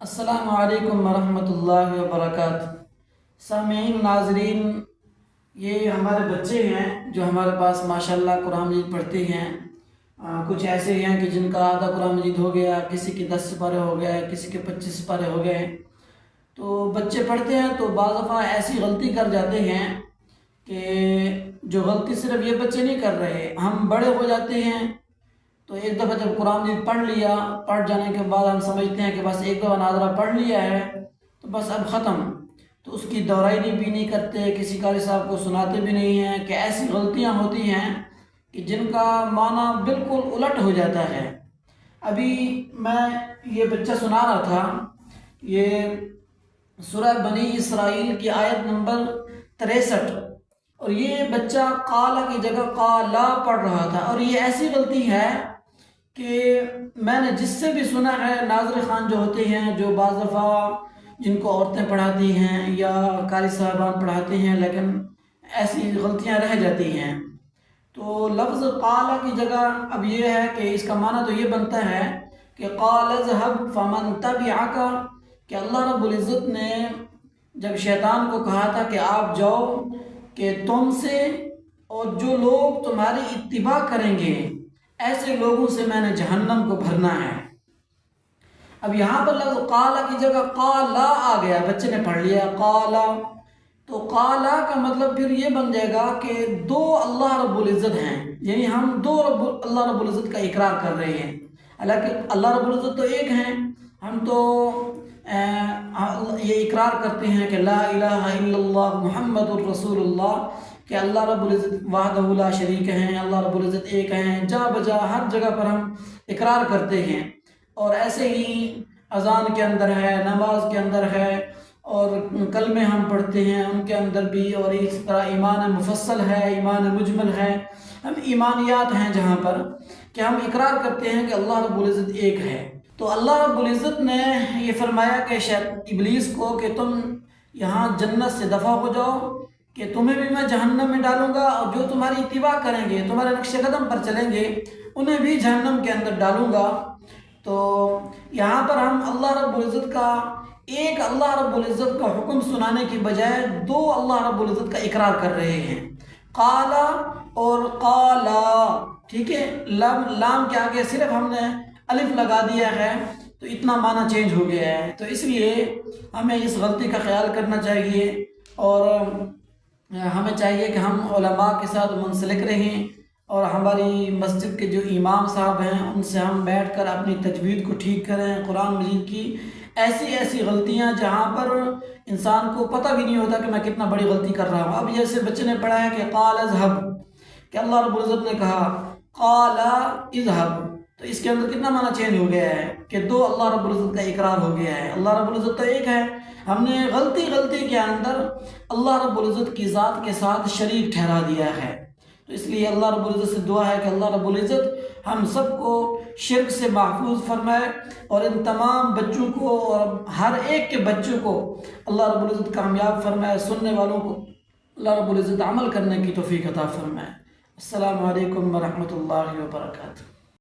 السلام علیکم ورحمۃ اللہ وبرکاتہ۔ سامعین، ناظرین، یہ ہمارے بچے ہیں جو ہمارے پاس ماشاءاللہ قرآن مجید پڑھتے ہیں۔ کچھ ایسے ہیں کہ جن کا آدھا قرآن مجید ہو گیا، کسی کے 10 سپارے ہو گئے، کسی کے 25 سپارے ہو گئے۔ تو بچے پڑھتے ہیں تو بعض دفعہ ایسی غلطی کر جاتے ہیں کہ جو غلطی صرف یہ بچے نہیں کر رہے، ہم بڑے ہو جاتے ہیں تو ایک دفعہ جب قرآن مجید پڑھ جانے کے بعد ہم سمجھتے ہیں کہ بس ایک دفعہ ناظرہ پڑھ لیا ہے تو بس اب ختم، تو اس کی دہرائی بھی نہیں کرتے، کسی قاری صاحب کو سناتے بھی نہیں ہیں کہ ایسی غلطیاں ہوتی ہیں کہ جن کا معنی بالکل الٹ ہو جاتا ہے۔ ابھی میں یہ بچہ سنا رہا تھا، یہ سورہ بنی اسرائیل کی آیت نمبر 63، اور یہ بچہ قال کی جگہ قالا پڑھ رہا تھا، اور یہ ایسی غلطی ہے کہ میں نے جس سے بھی سنا ہے، ناظر خان جو ہوتے ہیں، جو بعض دفعہ جن کو عورتیں پڑھاتی ہیں یا قاری صاحبان پڑھاتے ہیں، لیکن ایسی غلطیاں رہ جاتی ہیں۔ تو لفظ قال کی جگہ اب یہ ہے کہ اس کا معنی تو یہ بنتا ہے کہ قال اذهب فمن تبعك، کہ اللہ رب العزت نے جب شیطان کو کہا تھا کہ آپ جاؤ کہ تم سے اور جو لوگ تمہاری اتباع کریں گے، ایسے لوگوں سے میں نے جہنم کو بھرنا ہے۔ اب یہاں پر لفظ قالا کی جگہ قالا آ گیا، بچے نے پڑھ لیا قالا، تو قالا کا مطلب پھر یہ بن جائے گا کہ دو اللہ رب العزت ہیں، یعنی ہم دو اللہ رب العزت کا اقرار کر رہے ہیں۔ حالانکہ اللہ رب العزت تو ایک ہیں، ہم تو یہ اقرار کرتے ہیں کہ لا الہ الا اللہ محمد الرسول اللہ، کہ اللہ رب العزت وحدہ لا شریک ہیں، اللہ رب العزت ایک ہیں، جا بجا ہر جگہ پر ہم اقرار کرتے ہیں۔ اور ایسے ہی اذان کے اندر ہے، نماز کے اندر ہے، اور کلمے ہم پڑھتے ہیں ان کے اندر بھی، اور اس طرح ایمان مفصل ہے، ایمان مجمل ہے، ہم ایمانیات ہیں جہاں پر کہ ہم اقرار کرتے ہیں کہ اللہ رب العزت ایک ہے۔ تو اللہ رب العزت نے یہ فرمایا کہ ابلیس کو کہ تم یہاں جنت سے دفع ہو جاؤ، کہ تمہیں بھی میں جہنم میں ڈالوں گا، اور جو تمہاری اتباع کریں گے، تمہارے نقش قدم پر چلیں گے، انہیں بھی جہنم کے اندر ڈالوں گا۔ تو یہاں پر ہم اللہ رب العزت کا ایک اللہ رب العزت کا حکم سنانے کی بجائے دو اللہ رب العزت کا اقرار کر رہے ہیں، قالا اور قالا، ٹھیک ہے، لام کے آگے صرف ہم نے الف لگا دیا ہے تو اتنا معنی چینج ہو گیا ہے۔ تو اس لیے ہمیں اس غلطی کا خیال کرنا چاہیے، اور ہمیں چاہیے کہ ہم علماء کے ساتھ منسلک رہیں، اور ہماری مسجد کے جو امام صاحب ہیں ان سے ہم بیٹھ کر اپنی تجوید کو ٹھیک کریں، قرآن مجید کی ایسی غلطیاں جہاں پر انسان کو پتہ بھی نہیں ہوتا کہ میں کتنا بڑی غلطی کر رہا ہوں۔ اب جیسے بچے نے پڑھا ہے کہ قال اذهب، کہ اللہ رب العزت نے کہا قال اذهب، تو اس کے اندر کتنا معنی چینج ہو گیا ہے کہ دو اللہ رب العزت کا اقرار ہو گیا ہے۔ اللہ رب العزت تو ایک ہے، ہم نے غلطی کے اندر اللہ رب العزت کی ذات کے ساتھ شریک ٹھہرا دیا ہے۔ تو اس لیے اللہ رب العزت سے دعا ہے کہ اللہ رب العزت ہم سب کو شرک سے محفوظ فرمائے، اور ان تمام بچوں کو اور ہر ایک کے بچوں کو اللہ رب العزت کامیاب فرمائے، سننے والوں کو اللہ رب العزت عمل کرنے کی توفیق عطا فرمائے۔ السلام علیکم ورحمۃ اللہ وبرکاتہ۔